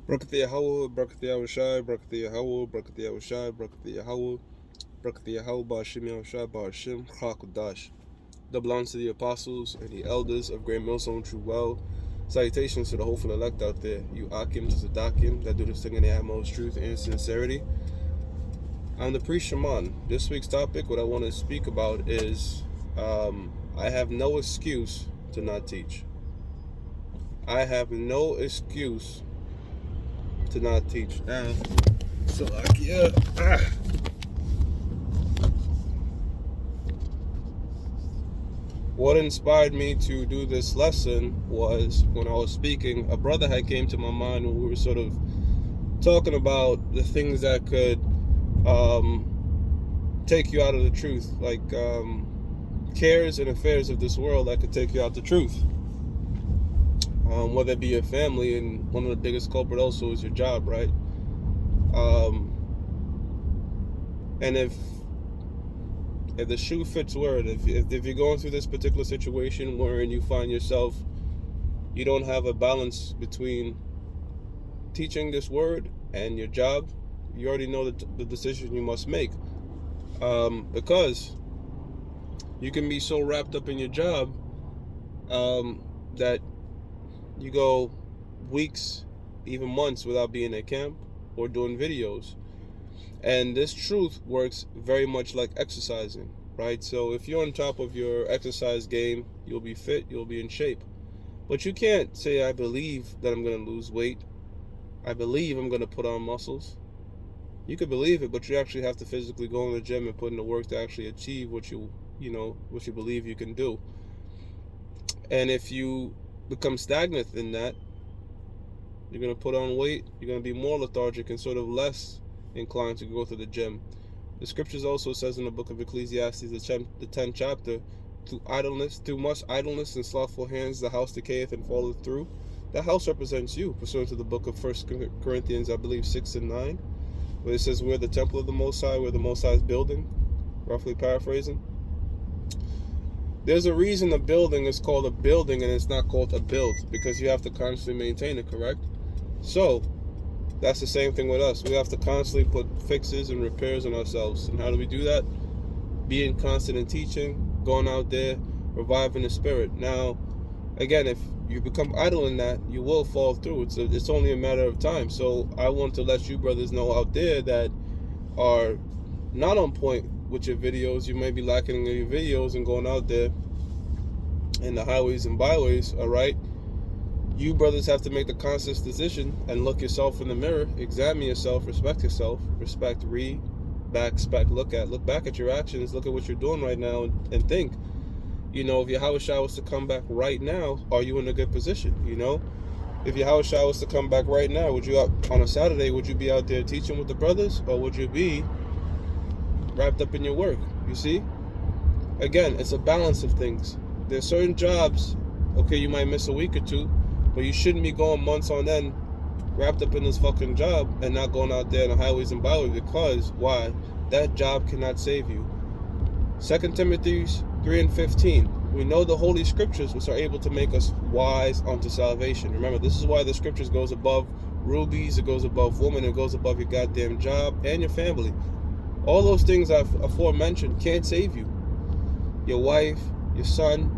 Brakati Yahweh, Brakati Yahushai, Brakati Yahweh, Brakati Yahushai, Brakati Yahweh, Brakati Yahweh, Ba'ashim Yahushai, Ba'ashim, Chakudash. Double honors to the apostles and the elders of Great Millstone True Well. Salutations to the hopeful elect out there, you Akim to Zadakim, that do this thing in the utmost truth and sincerity. I'm the priest Shaman. This week's topic, what I want to speak about is I have no excuse to not teach. I have no excuse to not teach. Now, so what inspired me to do this lesson was when I was speaking, a brother had came to my mind when we were sort of talking about the things that could take you out of the truth, like cares and affairs of this world that could take you out the truth. Whether it be your family, and one of the biggest culprit also is your job, right? And if the shoe fits word, if you're going through this particular situation wherein you find yourself, you don't have a balance between teaching this word and your job, you already know the decision you must make. Because you can be so wrapped up in your job that you go weeks, even months without being at camp or doing videos. And this truth works very much like exercising, right? So if you're on top of your exercise game, you'll be fit, you'll be in shape. But you can't say, I believe that I'm going to lose weight. I believe I'm going to put on muscles. You could believe it, but you actually have to physically go in the gym and put in the work to actually achieve what you believe you can do. And if you become stagnant in that, you're going to put on weight, you're going to be more lethargic and sort of less inclined to go to the gym. The scriptures also says in the book of Ecclesiastes, the 10th chapter, through much idleness and slothful hands, the house decayeth and falleth through. That house represents you, pursuant to the book of 1 Corinthians, I believe 6 and 9, where it says we're the temple of the Most High, we're the Most High's building, roughly paraphrasing. There's a reason a building is called a building and it's not called a build, because you have to constantly maintain it, correct? So that's the same thing with us. We have to constantly put fixes and repairs on ourselves. And how do we do that? Being constant in teaching, going out there, reviving the spirit. Now, again, if you become idle in that, you will fall through. It's only a matter of time. So I want to let you brothers know out there that are not on point with your videos. You may be lacking in your videos and going out there in the highways and byways, all right? You brothers have to make the conscious decision and look yourself in the mirror, examine yourself, respect, read, look back at your actions, look at what you're doing right now, and think, if Yahushua was to come back right now, are you in a good position? If Yahushua was to come back right now, would you on a Saturday, would you be out there teaching with the brothers, or would you be wrapped up in your work? You see? Again, it's a balance of things. There's certain jobs, okay, you might miss a week or two, but you shouldn't be going months on end wrapped up in this fucking job and not going out there in the highways and byways, because why? That job cannot save you. 2 Timothy 3 and 15. We know the holy scriptures which are able to make us wise unto salvation. Remember, this is why the scriptures goes above rubies, it goes above women, it goes above your goddamn job and your family. All those things I've aforementioned can't save you. Your wife, your son,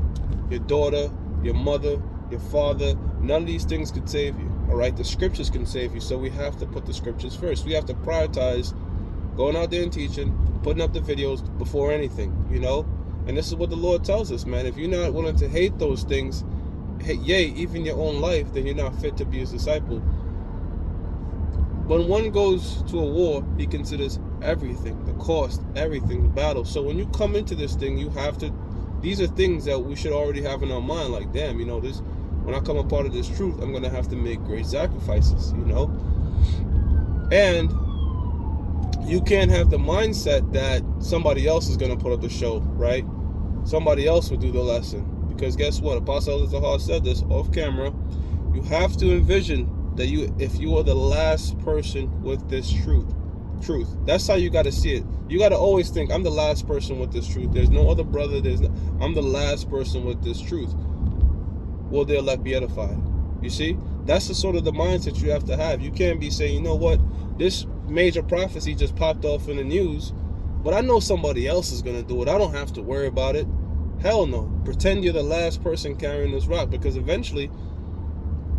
your daughter, your mother, your father, none of these things could save you, all right? The scriptures can save you, so we have to put the scriptures first. We have to prioritize going out there and teaching, putting up the videos before anything, And this is what the Lord tells us, man. If you're not willing to hate those things, even your own life, then you're not fit to be his disciple. When one goes to a war, he considers everything, the cost, everything, the battle. So when you come into this thing, these are things that we should already have in our mind, like, damn, when I come a part of this truth, I'm going to have to make great sacrifices, And you can't have the mindset that somebody else is going to put up the show, right? Somebody else will do the lesson. Because guess what? Apostle Zahar said this off camera. You have to envision that if you are the last person with this truth. That's how you got to see it. You got to always think, I'm the last person with this truth. There's no other brother. I'm the last person with this truth. Will the elect be edified? You see? That's the sort of the mindset you have to have. You can't be saying, you know what, this major prophecy just popped off in the news, but I know somebody else is going to do it. I don't have to worry about it. Hell no. Pretend you're the last person carrying this rock, because eventually,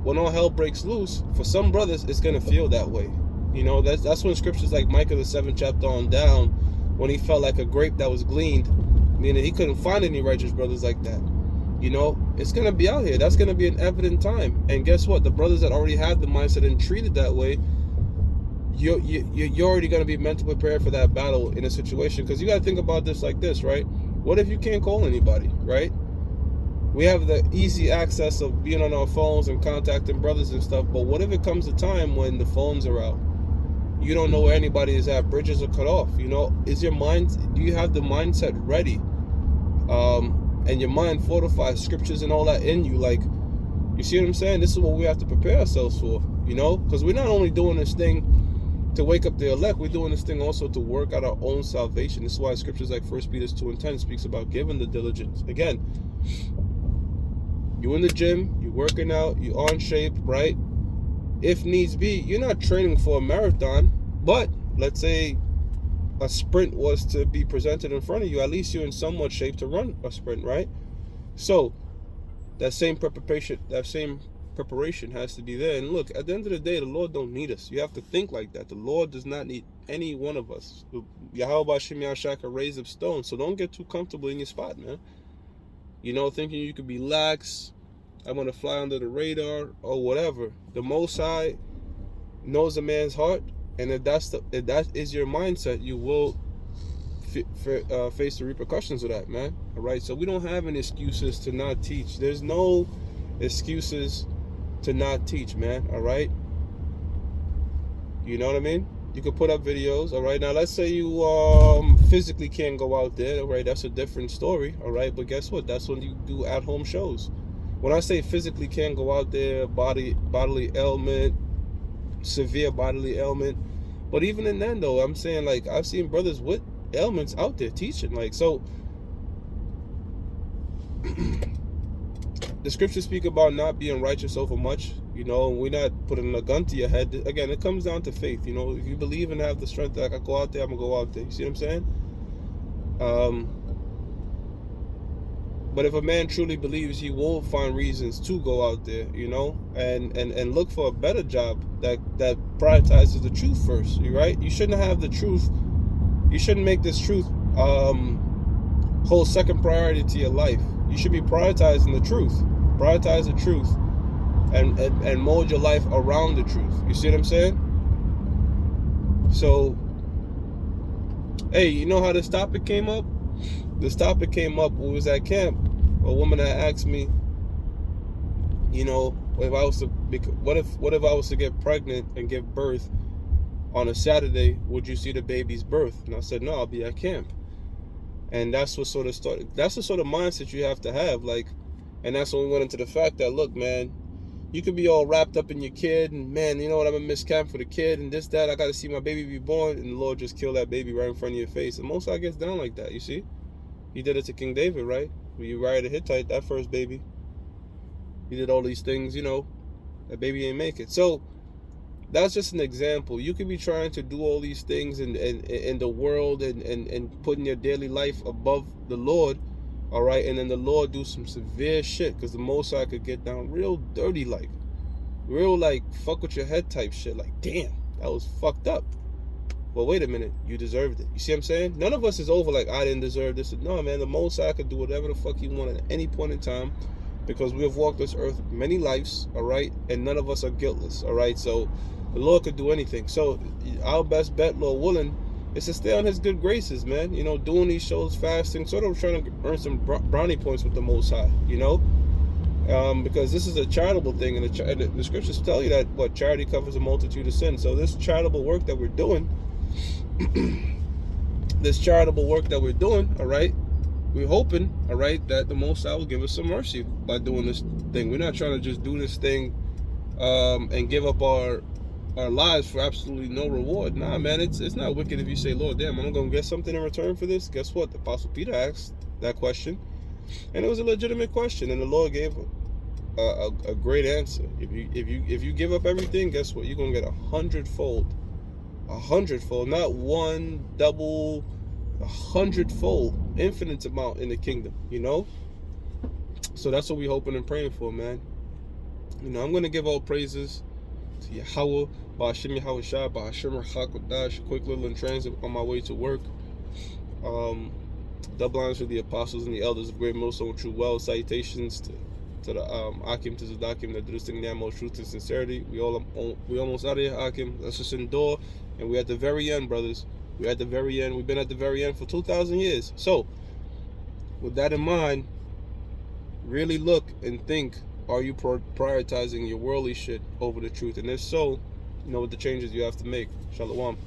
when all hell breaks loose, for some brothers, it's going to feel that way. You know, that's when scriptures like Micah the 7th chapter on down, when he felt like a grape that was gleaned, meaning he couldn't find any righteous brothers like that. You know, it's going to be out here. That's going to be an evident time. And guess what? The brothers that already have the mindset and treat it that way, you're already going to be mentally prepared for that battle in a situation. Because you got to think about this like this, right? What if you can't call anybody, right? We have the easy access of being on our phones and contacting brothers and stuff, but what if it comes a time when the phones are out? You don't know where anybody is at, bridges are cut off, you know? Do you have the mindset ready? And your mind fortifies scriptures and all that in you, like, you see what I'm saying? This is what we have to prepare ourselves for, you know? Because we're not only doing this thing to wake up the elect, we're doing this thing also to work out our own salvation. This is why scriptures like 1 Peter 2:10 speaks about giving the diligence. Again, you in the gym, you working out, you on shape, right? If needs be, you're not training for a marathon, but let's say a sprint was to be presented in front of you, at least you're in somewhat shape to run a sprint, right? So that same preparation has to be there. And look, at the end of the day, the Lord don't need us. You have to think like that. The Lord does not need any one of us. Yahweh Shem Yahshaka raised up stones, so don't get too comfortable in your spot, man. You know, thinking you could be lax, I'm going to fly under the radar or whatever. The Most High knows a man's heart, and if that is your mindset, you will face the repercussions of that, man. All right, so we don't have any excuses to not teach. There's no excuses to not teach, man. All right, you know what I mean? You could put up videos. All right, now let's say you physically can't go out there. All right, that's a different story. All right, but guess what? That's when you do at-home shows. When I say physically can't go out there, bodily ailment, severe bodily ailment, but even in then though, I'm saying, like, I've seen brothers with ailments out there teaching, like, so the scriptures speak about not being righteous over much, you know, and we're not putting a gun to your head. Again, it comes down to faith, you know. If you believe and have the strength that I can go out there, I'm gonna go out there. You see what I'm saying? But if a man truly believes, he will find reasons to go out there, you know, and look for a better job that prioritizes the truth first, right? You shouldn't have the truth. You shouldn't make this truth hold second priority to your life. You should be prioritizing the truth. Prioritize the truth and mold your life around the truth. You see what I'm saying? So, hey, you know how this topic came up? This topic came up when we was at camp. A woman that asked me, you know, what if I was to get pregnant and give birth on a Saturday, would you see the baby's birth? And I said, no, I'll be at camp. And that's what sort of started. That's the sort of mindset you have to have, like, and that's when we went into the fact that, look, man, you could be all wrapped up in your kid, and man, you know what, I'm gonna miss camp for the kid, and this, that, I gotta see my baby be born, and the Lord just kill that baby right in front of your face. And most of gets down like that, you see? He did it to King David, right? When you Uriah the Hittite, that first baby. He did all these things, you know, that baby ain't make it. So that's just an example. You could be trying to do all these things in the world and putting your daily life above the Lord, all right? And then the Lord do some severe shit, because the Most High could get down real dirty, like, real, like, fuck with your head type shit. Like, damn, that was fucked up. Well, wait a minute, you deserved it. You see what I'm saying? None of us is over like, I didn't deserve this. No, man, the Most High could do whatever the fuck he wanted at any point in time, because we have walked this earth many lives, all right? And none of us are guiltless, all right? So the Lord could do anything. So our best bet, Lord willing, is to stay on his good graces, man. You know, doing these shows, fasting, sort of trying to earn some brownie points with the Most High, you know? Because this is a charitable thing, and the scriptures tell you that, what, charity covers a multitude of sins. So this charitable work that we're doing, all right, we're hoping, all right, that the Most High will give us some mercy by doing this thing. We're not trying to just do this thing and give up our lives for absolutely no reward. Nah, man, it's not wicked if you say, Lord, damn, I'm gonna get something in return for this. Guess what? The Apostle Peter asked that question, and it was a legitimate question, and the Lord gave a great answer. If you give up everything, guess what? You're gonna get 100-fold, 100-fold, not one, double, 100-fold, infinite amount in the kingdom. So that's what we hoping and praying for, man. I'm gonna give all praises to Yahweh, Ba'ashem Yahweh Shah, Ba'ashem Hakodash. Quick little in transit on my way to work. Double honors to the apostles and the elders of Great Millstone True Well. Salutations to the Akim, to Zadakim that do this thing in the most truth and sincerity. We almost out of here, Akim. Let's just endure, and we're at the very end, brothers. We're at the very end. We've been at the very end for 2,000 years. So, with that in mind, really look and think: are you prioritizing your worldly shit over the truth? And if so, you know what the changes you have to make. Shalom.